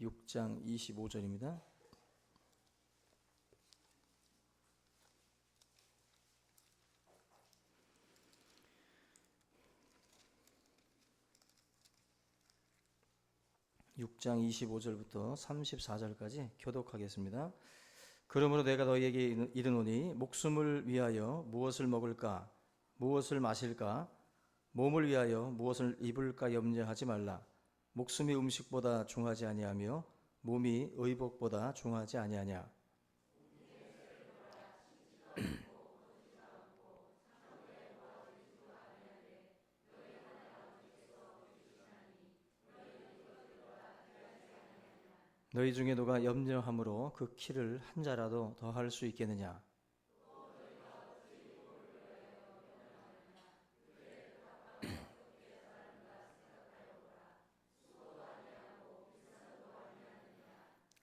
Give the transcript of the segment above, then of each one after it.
6장 25절입니다. (6장 25절부터) (34절까지) 교독하겠습니다. 그러므로 내가 너희에게 이르노니 목숨을 위하여 무엇을 먹을까 무엇을 마실까 몸을 위하여 무엇을 입을까 염려하지 말라. 목숨이 음식보다 중하지 아니하며 몸이 의복보다 중하지 아니하냐. 너희 중에 누가 염려함으로 그 키를 한 자라도 더할 수 있겠느냐.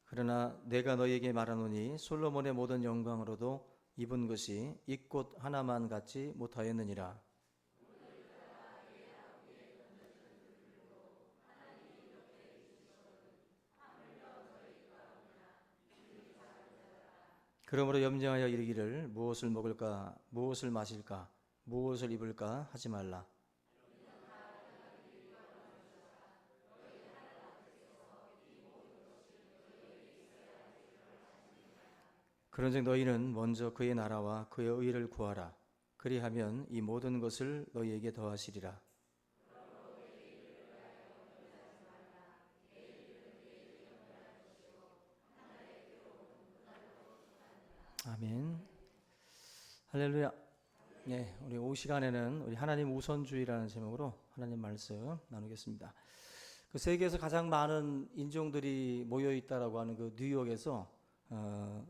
그러나 내가 너희에게 말하노니 솔로몬의 모든 영광으로도 입은 것이 이 꽃 하나만 갖지 못하였느니라. 그러므로 염려하여 이르기를 무엇을 먹을까 무엇을 마실까 무엇을 입을까 하지 말라. 그런즉 너희는 먼저 그의 나라와 그의 의를 구하라. 그리하면 이 모든 것을 너희에게 더하시리라. 아멘. 할렐루야. 네, 우리 오후 시간에는 우리 하나님 우선주의라는 제목으로 하나님 말씀 나누겠습니다. 그 세계에서 가장 많은 인종들이 모여 있다라고 하는 그 뉴욕에서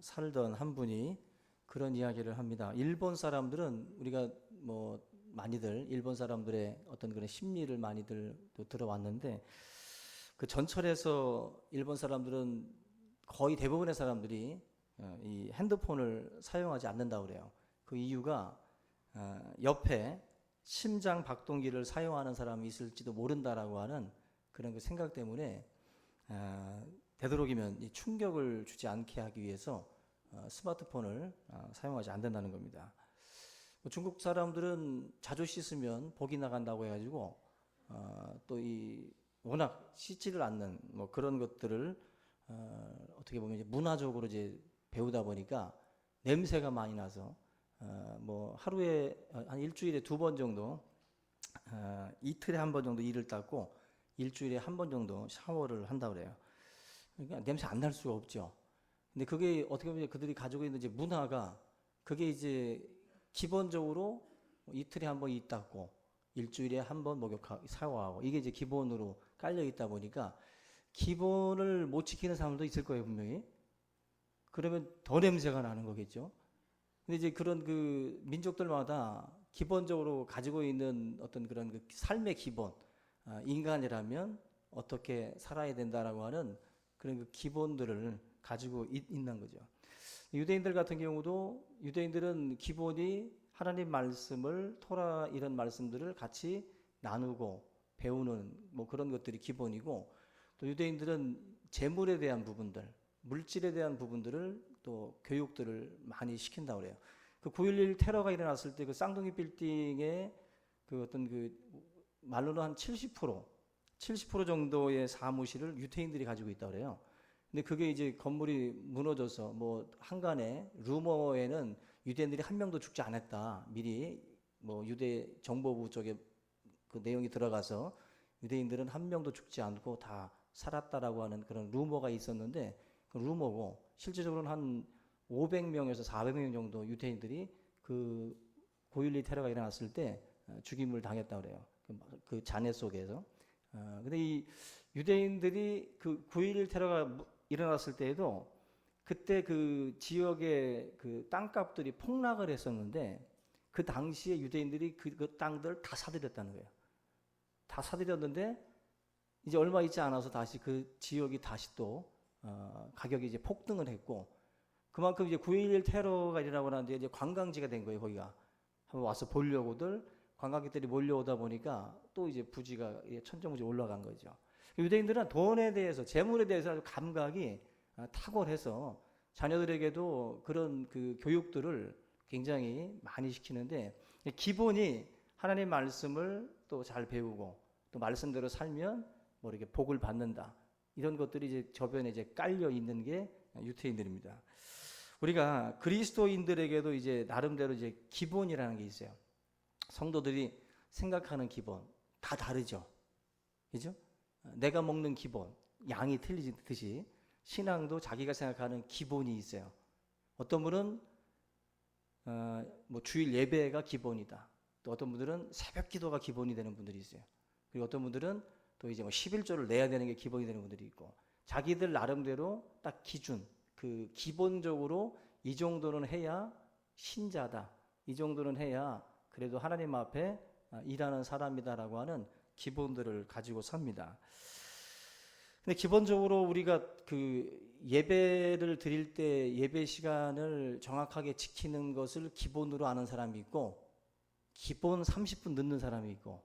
살던 한 분이 그런 이야기를 합니다. 일본 사람들은 우리가 뭐 많이들 일본 사람들의 어떤 그런 심리를 많이들 들어왔는데 그 전철에서 일본 사람들은 거의 대부분의 사람들이 이 핸드폰을 사용하지 않는다고 그래요. 그 이유가 옆에 심장 박동기를 사용하는 사람이 있을지도 모른다라고 하는 그런 그 생각 때문에 되도록이면 이 충격을 주지 않게 하기 위해서 스마트폰을 사용하지 않는다는 겁니다. 중국 사람들은 자주 씻으면 복이 나간다고 해가지고 또 이 워낙 씻지를 않는 뭐 그런 것들을 어떻게 보면 이제 문화적으로 이제 배우다 보니까 냄새가 많이 나서 뭐 하루에 한 일주일에 2번 정도 이틀에 1번 정도 이를 닦고 일주일에 1번 정도 샤워를 한다고 그래요. 그러니까 냄새 안 날 수가 없죠. 근데 그게 어떻게 보면 그들이 가지고 있는 이제 문화가 그게 이제 기본적으로 이틀에 1번 이 닦고 일주일에 1번 목욕하고 샤워하고 이게 이제 기본으로 깔려 있다 보니까 기본을 못 지키는 사람도 있을 거예요, 분명히. 그러면 더 냄새가 나는 거겠죠. 근데 이제 그런 그 민족들마다 기본적으로 가지고 있는 어떤 그런 그 삶의 기본, 인간이라면 어떻게 살아야 된다라고 하는 그런 그 기본들을 가지고 있는 거죠. 유대인들 같은 경우도 유대인들은 기본이 하나님 말씀을 토라 이런 말씀들을 같이 나누고 배우는 뭐 그런 것들이 기본이고 또 유대인들은 재물에 대한 부분들 물질에 대한 부분들을 또 교육들을 많이 시킨다고 그래요. 그 9.11 테러가 일어났을 때 그 쌍둥이 빌딩의 그 어떤 그 말로는 한 70% 정도의 사무실을 유대인들이 가지고 있다고 그래요. 근데 그게 이제 건물이 무너져서 뭐 한간에 루머에는 유대인들이 한 명도 죽지 않았다. 미리 뭐 유대 정보부 쪽에 그 내용이 들어가서 유대인들은 한 명도 죽지 않고 다 살았다라고 하는 그런 루머가 있었는데 그 루머고 실제적으로는 한 500명에서 400명 정도 유대인들이 그 9.12 테러가 일어났을 때 죽임을 당했다고 그래요. 그 잔해 속에서. 근데 이 유대인들이 그 9.11 테러가 일어났을 때에도 그때 그 지역의 그 땅값들이 폭락을 했었는데 그 당시에 유대인들이 그 땅들 다 사들였다는 거예요. 다 사들였는데 이제 얼마 있지 않아서 다시 그 지역이 다시 또 가격이 이제 폭등을 했고 그만큼 이제 9.11 테러가 일어나고 난 뒤에 이제 관광지가 된 거예요. 거기가 한번 와서 보려고들 관광객들이 몰려오다 보니까 또 이제 부지가 천정부지 올라간 거죠. 유대인들은 돈에 대해서, 재물에 대해서 아주 감각이 탁월해서 자녀들에게도 그런 그 교육들을 굉장히 많이 시키는데, 기본이 하나님 말씀을 또 잘 배우고 또 말씀대로 살면 뭐 이렇게 복을 받는다, 이런 것들이 이제 저변에 이제 깔려 있는 게 유대인들입니다. 우리가 그리스도인들에게도 이제 나름대로 이제 기본이라는 게 있어요. 성도들이 생각하는 기본 다 다르죠. 그죠? 내가 먹는 기본, 양이 틀리듯이 신앙도 자기가 생각하는 기본이 있어요. 어떤 분은 뭐 주일 예배가 기본이다. 또 어떤 분들은 새벽 기도가 기본이 되는 분들이 있어요. 그리고 어떤 분들은 또 이제 뭐 11조를 내야 되는 게 기본이 되는 분들이 있고, 자기들 나름대로 딱 기준, 그 기본적으로 이 정도는 해야 신자다, 이 정도는 해야 그래도 하나님 앞에 일하는 사람이다라고 하는 기본들을 가지고 삽니다. 근데 기본적으로 우리가 그 예배를 드릴 때 예배 시간을 정확하게 지키는 것을 기본으로 아는 사람이 있고, 기본 30분 늦는 사람이 있고,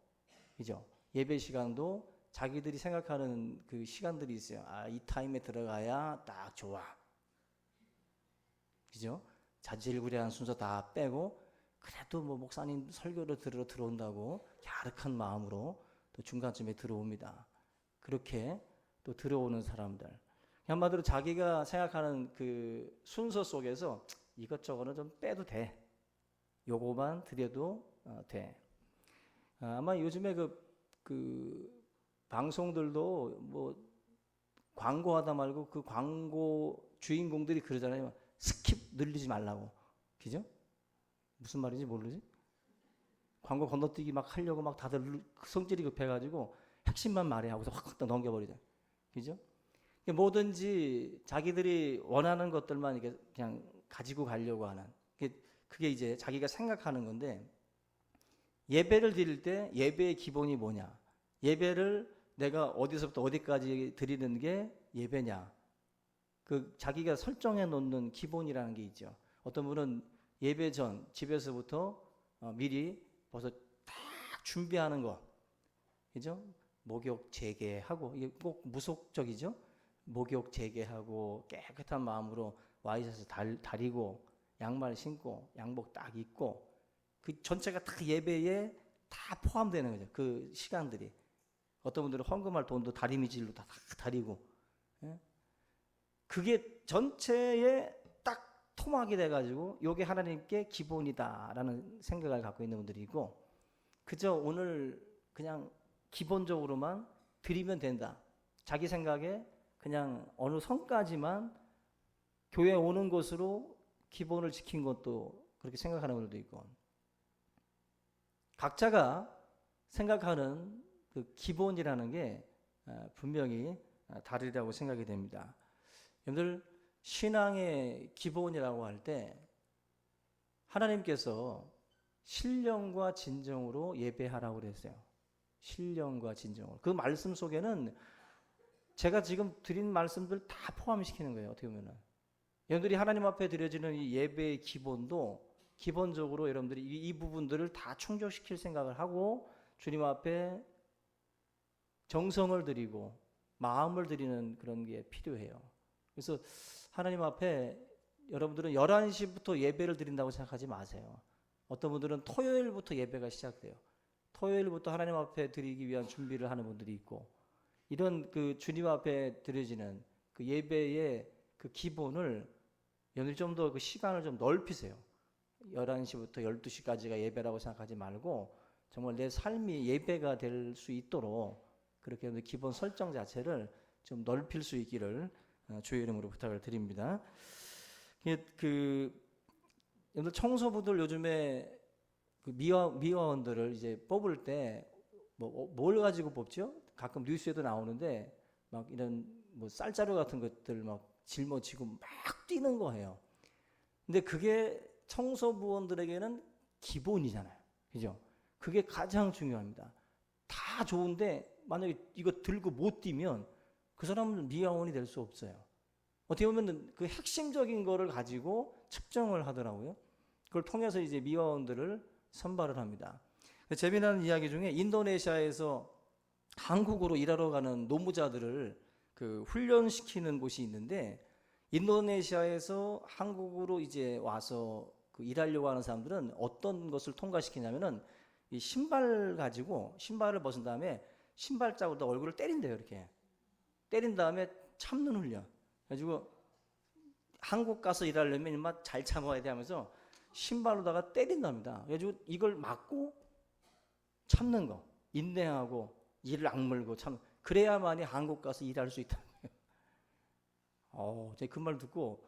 그죠? 예배 시간도 자기들이 생각하는 그 시간들이 있어요. 이 타임에 들어가야 딱 좋아. 그죠? 자질구레한 순서 다 빼고, 그래도 뭐 목사님 설교를 들으러 들어온다고 갸륵한 마음으로 또 중간쯤에 들어옵니다. 그렇게 또 들어오는 사람들. 한마디로 자기가 생각하는 그 순서 속에서 이것저것은 좀 빼도 돼. 요거만 드려도 돼. 아마 요즘에 그 방송들도 뭐 광고하다 말고 그 광고 주인공들이 그러잖아요. 스킵 늘리지 말라고. 그죠? 무슨 말인지 모르지? 광고 건너뛰기 막 하려고 막 다들 성질이 급해가지고 핵심만 말해 하고서 확 넘겨버리죠. 그죠? 뭐든지 자기들이 원하는 것들만 이렇게 그냥 가지고 가려고 하는, 그게 이제 자기가 생각하는 건데, 예배를 드릴 때 예배의 기본이 뭐냐? 예배를 내가 어디서부터 어디까지 드리는 게 예배냐? 그 자기가 설정해 놓는 기본이라는 게 있죠. 어떤 분은 예배 전 집에서부터 미리 벌써 딱 준비하는 거, 그죠? 목욕 재개하고, 이게 꼭 무속적이죠? 목욕 재개하고 깨끗한 마음으로 와이셔츠 다리고 양말 신고 양복 딱 입고, 그 전체가 다 예배에 다 포함되는 거죠. 그 시간들이. 어떤 분들은 헌금할 돈도 다리미질로 다 다리고, 예? 그게 전체에 딱 토막이 돼가지고 요게 하나님께 기본이다라는 생각을 갖고 있는 분들이 있고, 그저 오늘 그냥 기본적으로만 드리면 된다, 자기 생각에 그냥 어느 선까지만 교회 오는 것으로 기본을 지킨 것도 그렇게 생각하는 분들도 있고, 각자가 생각하는 그 기본이라는 게 분명히 다르다고 생각이 됩니다. 여러분들, 신앙의 기본이라고 할 때 하나님께서 신령과 진정으로 예배하라고 그랬어요. 신령과 진정으로. 그 말씀 속에는 제가 지금 드린 말씀들 다 포함시키는 거예요. 어떻게 보면은 여러분들이 하나님 앞에 드려지는 이 예배의 기본도 기본적으로 여러분들이 이 부분들을 다 충족시킬 생각을 하고 주님 앞에 정성을 드리고 마음을 드리는 그런 게 필요해요. 그래서 하나님 앞에 여러분들은 11시부터 예배를 드린다고 생각하지 마세요. 어떤 분들은 토요일부터 예배가 시작돼요. 토요일부터 하나님 앞에 드리기 위한 준비를 하는 분들이 있고, 이런 그 주님 앞에 드려지는 그 예배의 그 기본을 여러분들이 좀 더 그 시간을 좀 넓히세요. 11시부터 12시까지가 예배라고 생각하지 말고 정말 내 삶이 예배가 될 수 있도록 그렇게 기본 설정 자체를 좀 넓힐 수 있기를 주의 이름으로 부탁을 드립니다. 여러분들 청소부들 요즘에 그 미화원들을 이제 뽑을 때 뭘 가지고 뽑죠? 가끔 뉴스에도 나오는데 막 이런 뭐 쌀자루 같은 것들 막 짊어지고 막 뛰는 거예요. 근데 그게 청소부원들에게는 기본이잖아요. 그죠? 그게 가장 중요합니다. 다 좋은데 만약에 이거 들고 못 뛰면 그 사람은 미화원이 될 수 없어요. 어떻게 보면 그 핵심적인 거를 가지고 측정을 하더라고요. 그걸 통해서 이제 미화원들을 선발을 합니다. 재미나는 이야기 중에 인도네시아에서 한국으로 일하러 가는 노무자들을 그 훈련시키는 곳이 있는데, 인도네시아에서 한국으로 이제 와서 그 일하려고 하는 사람들은 어떤 것을 통과시키냐면은 이 신발 가지고 신발을 벗은 다음에 신발자국으로 얼굴을 때린대요. 이렇게 때린 다음에 참는 훈련. 그래가지고 한국 가서 일하려면 인마 잘 참아야 돼 하면서 신발로다가 때린답니다. 그래가지고 이걸 맞고 참는 거, 인내하고 이를 악물고 참, 그래야만이 한국 가서 일할 수 있다. 제가 그 말 듣고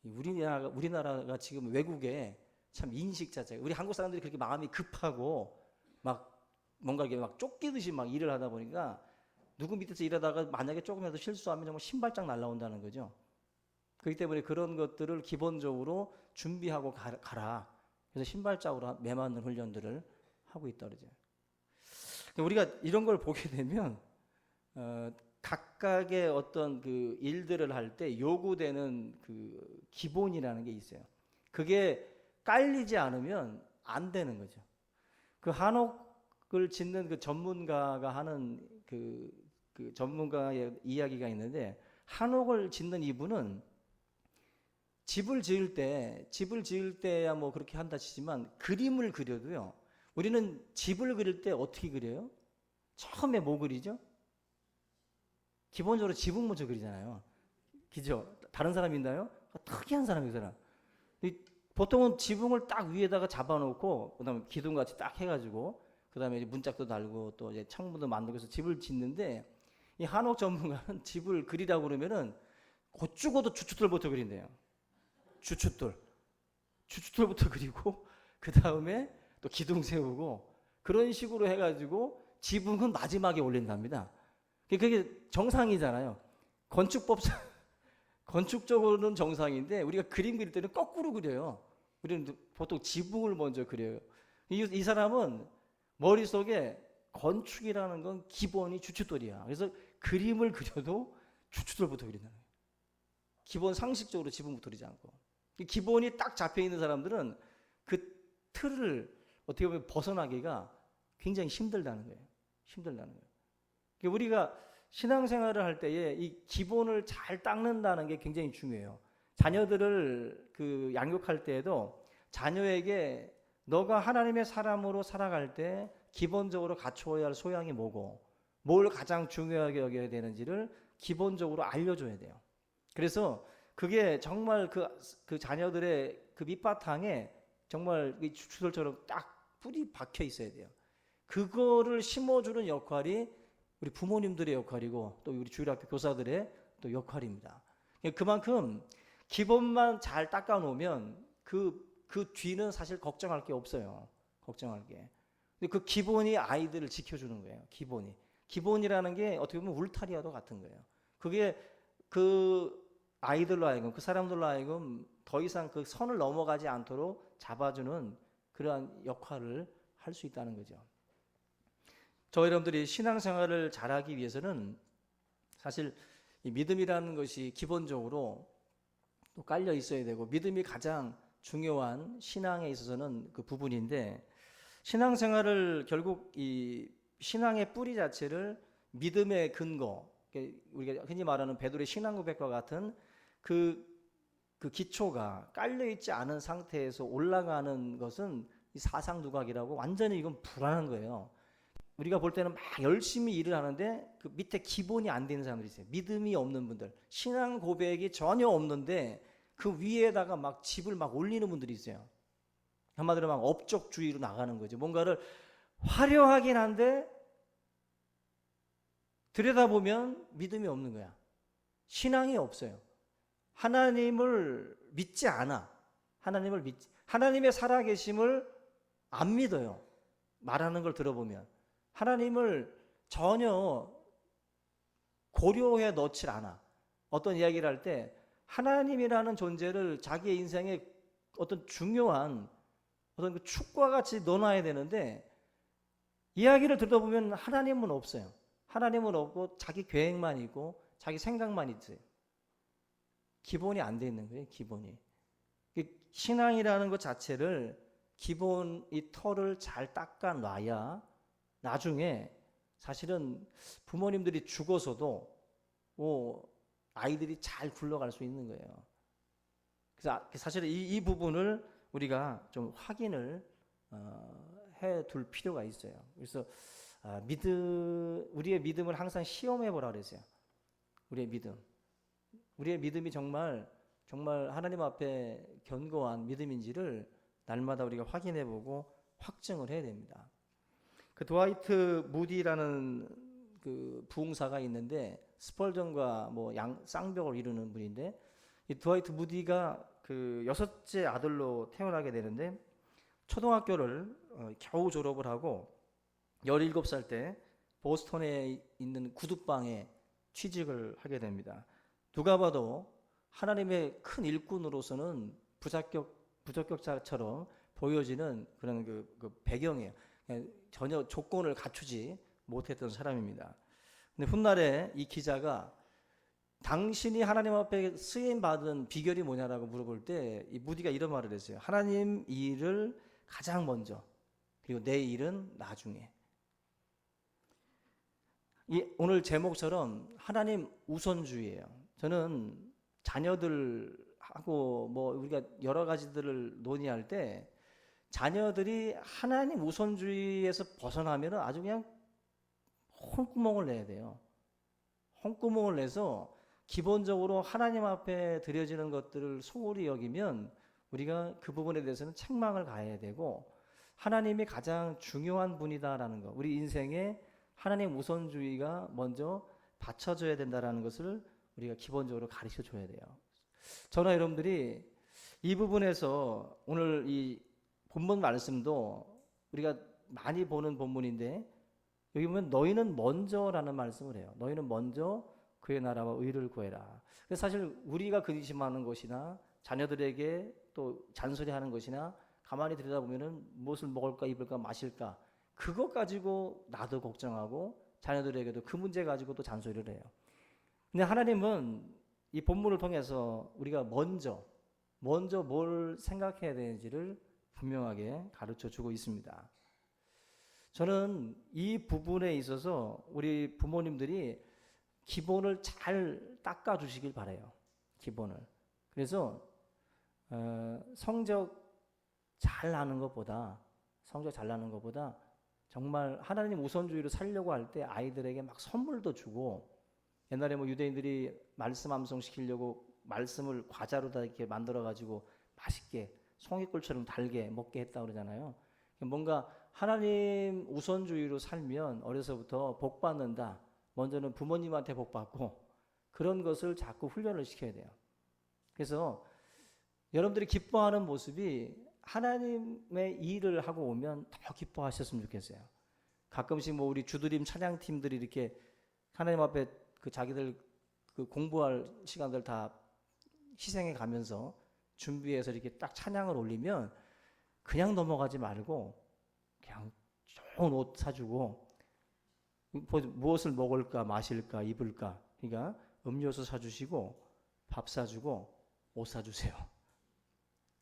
우리나라가 지금 외국에 참 인식 자체가, 우리 한국 사람들이 그렇게 마음이 급하고 막 뭔가 이렇게 막 쫓기듯이 막 일을 하다 보니까 누구 밑에서 일하다가 만약에 조금이라도 실수하면 정말 신발장 날라온다는 거죠. 그렇기 때문에 그런 것들을 기본적으로 준비하고 가라. 그래서 신발장으로 매맞는 훈련들을 하고 있다 그러죠. 우리가 이런 걸 보게 되면 각각의 어떤 그 일들을 할 때 요구되는 그 기본이라는 게 있어요. 그게 깔리지 않으면 안 되는 거죠. 그 한옥을 짓는 그 전문가가 하는 그 전문가의 이야기가 있는데, 한옥을 짓는 이분은 집을 지을 때야 뭐 그렇게 한다 치지만 그림을 그려도요. 우리는 집을 그릴 때 어떻게 그려요? 처음에 뭐 그리죠? 기본적으로 지붕 먼저 그리잖아요. 그죠? 다른 사람 있나요? 특이한 사람이 그 사람. 보통은 지붕을 딱 위에다가 잡아놓고 그다음에 기둥같이 딱 해가지고 그다음에 문짝도 달고 또 이제 창문도 만들고 해서 집을 짓는데, 이 한옥 전문가는 집을 그리라고 그러면은 곧 죽어도 주춧돌부터 그린대요. 주춧돌부터 그리고 그 다음에 또 기둥 세우고 그런 식으로 해가지고 지붕은 마지막에 올린답니다. 그게 정상이잖아요. 건축적으로는 정상인데 우리가 그림 그릴 때는 거꾸로 그려요. 우리는 보통 지붕을 먼저 그려요. 이 사람은 머릿속에 건축이라는 건 기본이 주춧돌이야. 그래서 그림을 그려도 주춧돌부터 그린다는 거예요. 기본 상식적으로 지붕부터 그리지 않고. 기본이 딱 잡혀 있는 사람들은 그 틀을 어떻게 보면 벗어나기가 굉장히 힘들다는 거예요. 우리가 신앙생활을 할 때에 이 기본을 잘 닦는다는 게 굉장히 중요해요. 자녀들을 그 양육할 때에도 자녀에게 너가 하나님의 사람으로 살아갈 때 기본적으로 갖추어야 할 소양이 뭐고 뭘 가장 중요하게 여겨야 되는지를 기본적으로 알려줘야 돼요. 그래서 그게 정말 그 자녀들의 그 밑바탕에 정말 주춧돌처럼 딱 뿌리 박혀 있어야 돼요. 그거를 심어주는 역할이 우리 부모님들의 역할이고 또 우리 주일학교 교사들의 또 역할입니다. 그만큼 기본만 잘 닦아 놓으면 그 뒤는 사실 걱정할 게 없어요. 걱정할 게. 근데 그 기본이 아이들을 지켜주는 거예요. 기본이라는 게 어떻게 보면 울타리와도 같은 거예요. 그게 그 아이들로 하여금, 그 사람들로 하여금 더 이상 그 선을 넘어가지 않도록 잡아주는 그러한 역할을 할 수 있다는 거죠. 저 여러분들이 신앙생활을 잘하기 위해서는 사실 이 믿음이라는 것이 기본적으로 또 깔려 있어야 되고, 믿음이 가장 중요한 신앙에 있어서는 그 부분인데, 신앙생활을 결국 이 신앙의 뿌리 자체를 믿음의 근거, 우리가 흔히 말하는 베드로의 신앙고백과 같은 그 기초가 깔려 있지 않은 상태에서 올라가는 것은 이 사상두각이라고, 완전히 이건 불안한 거예요. 우리가 볼 때는 막 열심히 일을 하는데 그 밑에 기본이 안 되는 사람들이 있어요. 믿음이 없는 분들, 신앙 고백이 전혀 없는데 그 위에다가 막 집을 막 올리는 분들이 있어요. 한마디로 막 업적주의로 나가는 거죠. 뭔가를 화려하긴 한데 들여다보면 믿음이 없는 거야. 신앙이 없어요. 하나님을 믿지 않아. 하나님의 살아계심을 안 믿어요. 말하는 걸 들어보면 하나님을 전혀 고려해 넣질 않아. 어떤 이야기를 할 때 하나님이라는 존재를 자기의 인생의 어떤 중요한 어떤 그 축과 같이 넣어놔야 되는데, 이야기를 들어보면 하나님은 없어요. 하나님은 없고 자기 계획만 있고 자기 생각만 있어요. 기본이 안 돼 있는 거예요. 기본이. 신앙이라는 것 자체를 기본 이 털을 잘 닦아 놔야 나중에 사실은 부모님들이 죽어서도 아이들이 잘 굴러갈 수 있는 거예요. 그래서 사실은 이 부분을 우리가 좀 확인을 해 둘 필요가 있어요. 그래서 우리의 믿음을 항상 시험해 보라 그랬어요. 우리의 믿음이 정말 하나님 앞에 견고한 믿음인지를 날마다 우리가 확인해 보고 확증을 해야 됩니다. 그 드와이트 무디라는 그 부흥사가 있는데 스펄전과 쌍벽을 이루는 분인데, 이 드와이트 무디가 그 6째 아들로 태어나게 되는데 초등학교를 겨우 졸업을 하고 17살 때 보스턴에 있는 구두방에 취직을 하게 됩니다. 누가 봐도 하나님의 큰 일꾼으로서는 부적격자처럼 보여지는 그런 그 배경이에요. 전혀 조건을 갖추지 못했던 사람입니다. 근데 훗날에 이 기자가 당신이 하나님 앞에 쓰임 받은 비결이 뭐냐라고 물어볼 때 이 무디가 이런 말을 했어요. 하나님 일을 가장 먼저, 그리고 내 일은 나중에. 오늘 제목처럼 하나님 우선주의예요. 저는 자녀들하고 우리가 여러 가지들을 논의할 때 자녀들이 하나님 우선주의에서 벗어나면 아주 그냥 홍구멍을 내야 돼요. 홍구멍을 내서 기본적으로 하나님 앞에 드려지는 것들을 소홀히 여기면 우리가 그 부분에 대해서는 책망을 가해야 되고, 하나님이 가장 중요한 분이다라는 것, 우리 인생에 하나님 우선주의가 먼저 받쳐져야 된다라는 것을 우리가 기본적으로 가르쳐 줘야 돼요. 저나 여러분들이 이 부분에서 오늘 이 본문 말씀도 우리가 많이 보는 본문인데, 여기 보면 너희는 먼저라는 말씀을 해요. 너희는 먼저 그의 나라와 의를 구해라. 그래서 사실 우리가 근심하는 것이나 자녀들에게 또 잔소리하는 것이나 가만히 들여다보면은 무엇을 먹을까 입을까 마실까, 그것 가지고 나도 걱정하고 자녀들에게도 그 문제 가지고 또 잔소리를 해요. 근데 하나님은 이 본문을 통해서 우리가 먼저 뭘 생각해야 되는지를 분명하게 가르쳐 주고 있습니다. 저는 이 부분에 있어서 우리 부모님들이 기본을 잘 닦아 주시길 바라요. 기본을. 그래서 성적 잘 나는 것보다 정말 하나님 우선주의로 살려고 할 때 아이들에게 막 선물도 주고, 옛날에 유대인들이 말씀 암송시키려고 말씀을 과자로 다 이렇게 만들어 가지고 맛있게 송이꿀처럼 달게 먹게 했다 그러잖아요. 뭔가 하나님 우선주의로 살면 어려서부터 복 받는다. 먼저는 부모님한테 복 받고, 그런 것을 자꾸 훈련을 시켜야 돼요. 그래서 여러분들이 기뻐하는 모습이 하나님의 일을 하고 오면 더 기뻐하셨으면 좋겠어요. 가끔씩 우리 주드림 찬양팀들이 이렇게 하나님 앞에 그 자기들 그 공부할 시간들 다 희생해 가면서 준비해서 이렇게 딱 찬양을 올리면 그냥 넘어가지 말고 그냥 좋은 옷 사주고, 무엇을 먹을까 마실까 입을까, 그러니까 음료수 사주시고 밥 사주고 옷 사주세요.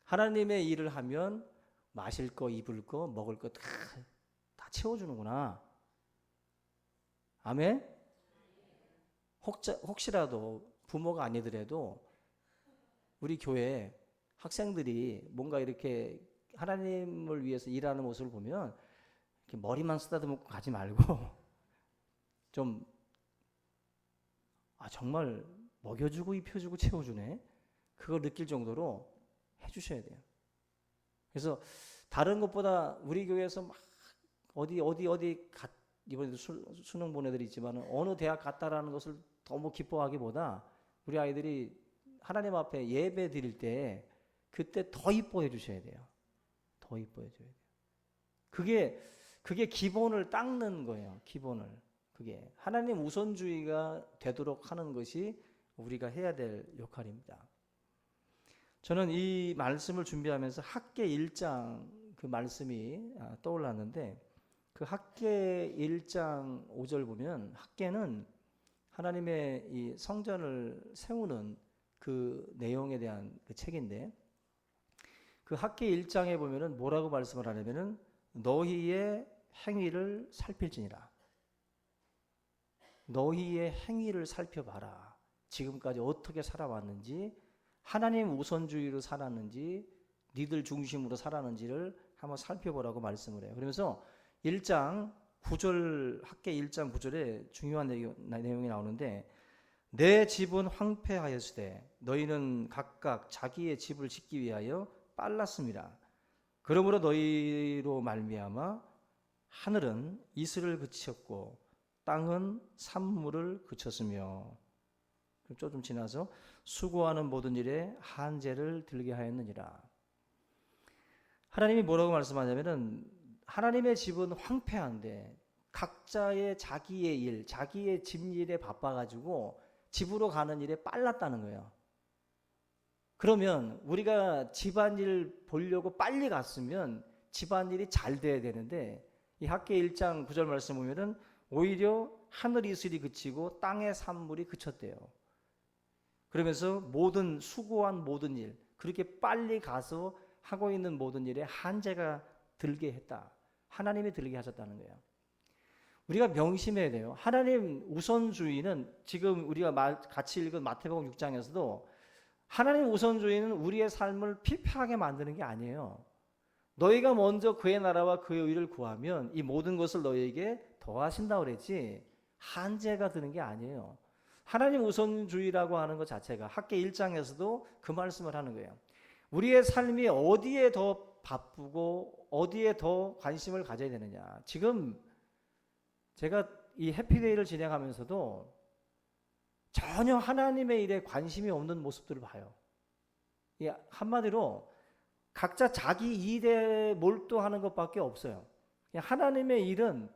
하나님의 일을 하면 마실 거 입을 거 먹을 거 다 채워주는구나. 아멘? 혹시라도 부모가 아니더라도 우리 교회 학생들이 뭔가 이렇게 하나님을 위해서 일하는 모습을 보면 이렇게 머리만 쓰다듬고 가지 말고 좀 정말 먹여주고 입혀주고 채워주네, 그걸 느낄 정도로 해주셔야 돼요. 그래서 다른 것보다 우리 교회에서 막 이번에도 수능 본 애들이 있지만 어느 대학 갔다라는 것을 너무 기뻐하기보다 우리 아이들이 하나님 앞에 예배 드릴 때 그때 더 이뻐해 주셔야 돼요. 더 이뻐해 줘야 돼요. 그게 기본을 닦는 거예요. 기본을. 그게 하나님 우선주의가 되도록 하는 것이 우리가 해야 될 역할입니다. 저는 이 말씀을 준비하면서 학계 1장 그 말씀이 떠올랐는데, 그 학계 1장 5절 보면 학계는 하나님의 이 성전을 세우는 그 내용에 대한 그 책인데, 그 학계 1장에 보면은 뭐라고 말씀을 하냐면은 너희의 행위를 살필지니라. 너희의 행위를 살펴봐라. 지금까지 어떻게 살아왔는지, 하나님 우선주의로 살았는지, 니들 중심으로 살았는지를 한번 살펴보라고 말씀을 해요. 그러면서 1장 9절, 학계 1장 9절에 중요한 내용이 나오는데, 내 집은 황폐하였으되 너희는 각각 자기의 집을 짓기 위하여 빨랐습니다. 그러므로 너희로 말미암아 하늘은 이슬을 그쳤고 땅은 산물을 그쳤으며, 좀 지나서 수고하는 모든 일에 한재를 들게 하였느니라. 하나님이 뭐라고 말씀하냐면은, 하나님의 집은 황폐한데 각자의 자기의 일, 자기의 집일에 바빠가지고 집으로 가는 일에 빨랐다는 거예요. 그러면 우리가 집안일 보려고 빨리 갔으면 집안일이 잘 돼야 되는데, 이 학계 1장 9절 말씀 보면은 오히려 하늘 이슬이 그치고 땅의 산물이 그쳤대요. 그러면서 모든 수고한 모든 일, 그렇게 빨리 가서 하고 있는 모든 일에 한재가 들게 했다. 하나님이 들게 하셨다는 거예요. 우리가 명심해야 돼요. 하나님 우선주의는, 지금 우리가 같이 읽은 마태복음 6장에서도 하나님 우선주의는 우리의 삶을 피폐하게 만드는 게 아니에요. 너희가 먼저 그의 나라와 그의 의를 구하면 이 모든 것을 너희에게 더하신다고 그랬지, 한재가 드는 게 아니에요. 하나님 우선주의라고 하는 것 자체가 학계 1장에서도 그 말씀을 하는 거예요. 우리의 삶이 어디에 더 바쁘고 어디에 더 관심을 가져야 되느냐. 지금 제가 이 해피데이를 진행하면서도 전혀 하나님의 일에 관심이 없는 모습들을 봐요. 한마디로 각자 자기 일에 몰두하는 것밖에 없어요. 하나님의 일은,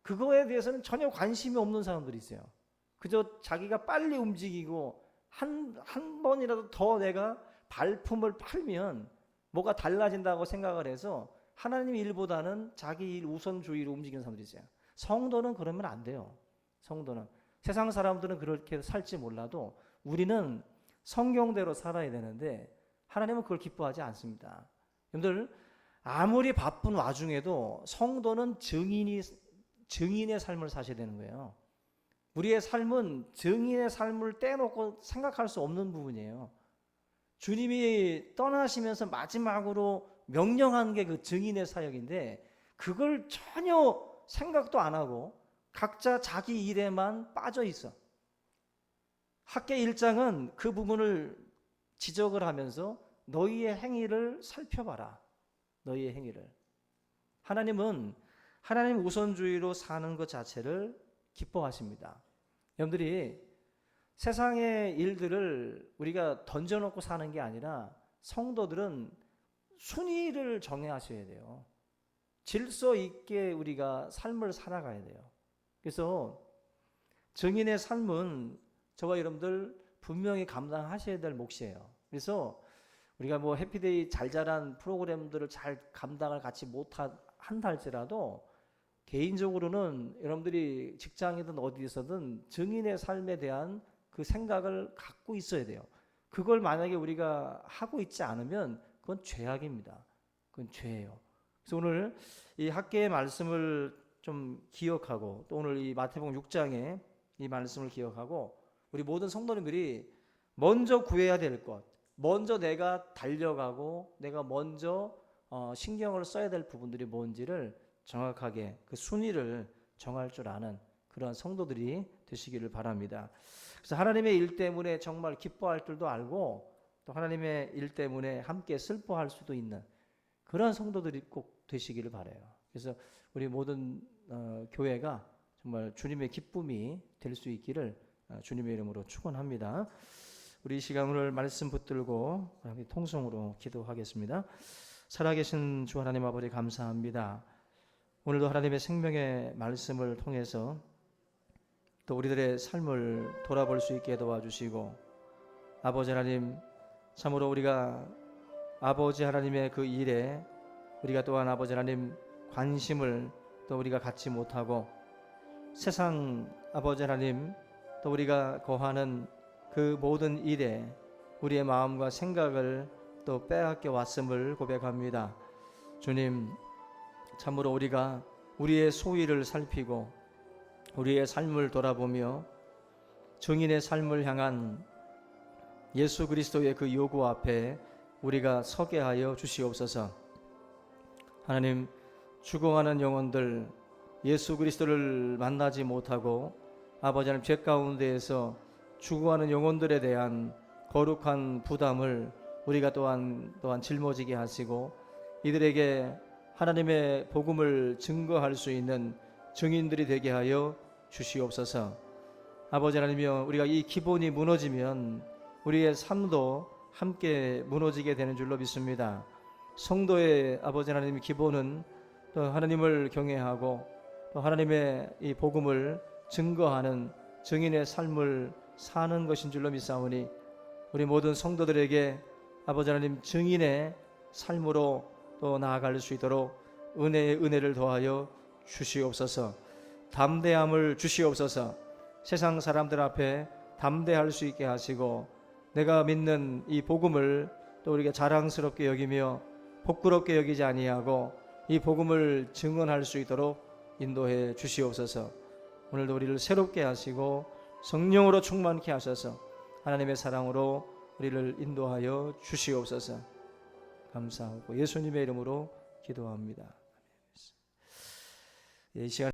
그거에 대해서는 전혀 관심이 없는 사람들이 있어요. 그저 자기가 빨리 움직이고 한 번이라도 더 내가 발품을 팔면 뭐가 달라진다고 생각을 해서 하나님 일보다는 자기 일 우선주의로 움직이는 사람들이 있어요. 성도는 그러면 안 돼요. 성도는, 세상 사람들은 그렇게 살지 몰라도 우리는 성경대로 살아야 되는데 하나님은 그걸 기뻐하지 않습니다. 여러분들, 아무리 바쁜 와중에도 성도는 증인의 삶을 사셔야 되는 거예요. 우리의 삶은 증인의 삶을 떼놓고 생각할 수 없는 부분이에요. 주님이 떠나시면서 마지막으로 명령한 게 그 증인의 사역인데, 그걸 전혀 생각도 안 하고 각자 자기 일에만 빠져 있어. 학계 1장은 그 부분을 지적을 하면서 너희의 행위를 살펴봐라. 너희의 행위를. 하나님은 하나님 우선주의로 사는 것 자체를 기뻐하십니다. 여러분들이 세상의 일들을 우리가 던져놓고 사는 게 아니라 성도들은 순위를 정해하셔야 돼요. 질서 있게 우리가 삶을 살아가야 돼요. 그래서 증인의 삶은 저와 여러분들 분명히 감당하셔야 될 몫이에요. 그래서 우리가 뭐 해피데이 잘 자란 프로그램들을 잘 감당을 같이 못한다 할지라도 개인적으로는 여러분들이 직장이든 어디서든 증인의 삶에 대한 그 생각을 갖고 있어야 돼요. 그걸 만약에 우리가 하고 있지 않으면 그건 죄악입니다. 그건 죄예요. 그래서 오늘 이 학계의 말씀을 좀 기억하고, 또 오늘 이 마태복음 6장의 이 말씀을 기억하고, 우리 모든 성도님들이 먼저 구해야 될 것, 먼저 내가 달려가고 내가 먼저 신경을 써야 될 부분들이 뭔지를 정확하게 그 순위를 정할 줄 아는 그런 성도들이 되시기를 바랍니다. 그래서 하나님의 일 때문에 정말 기뻐할 줄도 알고, 또 하나님의 일 때문에 함께 슬퍼할 수도 있는 그런 성도들이 꼭 되시기를 바라요. 그래서 우리 모든 교회가 정말 주님의 기쁨이 될 수 있기를 주님의 이름으로 축원합니다. 우리 이 시간 오늘 말씀 붙들고 통성으로 기도하겠습니다. 살아계신 주 하나님 아버지, 감사합니다. 오늘도 하나님의 생명의 말씀을 통해서 또 우리들의 삶을 돌아볼 수 있게 도와주시고, 아버지 하나님, 참으로 우리가 아버지 하나님의 그 일에 우리가 또한 아버지 하나님 관심을 또 우리가 갖지 못하고, 세상 아버지 하나님 또 우리가 거하는 그 모든 일에 우리의 마음과 생각을 또 빼앗겨 왔음을 고백합니다. 주님, 참으로 우리가 우리의 소위를 살피고 우리의 삶을 돌아보며 증인의 삶을 향한 예수 그리스도의 그 요구 앞에 우리가 서게 하여 주시옵소서. 하나님, 죽어가는 영혼들, 예수 그리스도를 만나지 못하고 아버지 하나님 죄 가운데에서 죽어가는 영혼들에 대한 거룩한 부담을 우리가 또한 짊어지게 하시고 이들에게 하나님의 복음을 증거할 수 있는 증인들이 되게 하여 주시옵소서. 아버지 하나님이여, 우리가 이 기본이 무너지면 우리의 삶도 함께 무너지게 되는 줄로 믿습니다. 성도의 아버지 하나님 기본은 또 하나님을 경외하고 또 하나님의 이 복음을 증거하는 증인의 삶을 사는 것인 줄로 믿사오니 우리 모든 성도들에게 아버지 하나님 증인의 삶으로 또 나아갈 수 있도록 은혜의 은혜를 더하여 주시옵소서. 담대함을 주시옵소서. 세상 사람들 앞에 담대할 수 있게 하시고 내가 믿는 이 복음을 또 우리가 자랑스럽게 여기며 부끄럽게 여기지 아니하고 이 복음을 증언할 수 있도록 인도해 주시옵소서. 오늘도 우리를 새롭게 하시고 성령으로 충만케 하셔서 하나님의 사랑으로 우리를 인도하여 주시옵소서. 감사하고 예수님의 이름으로 기도합니다. 이 시간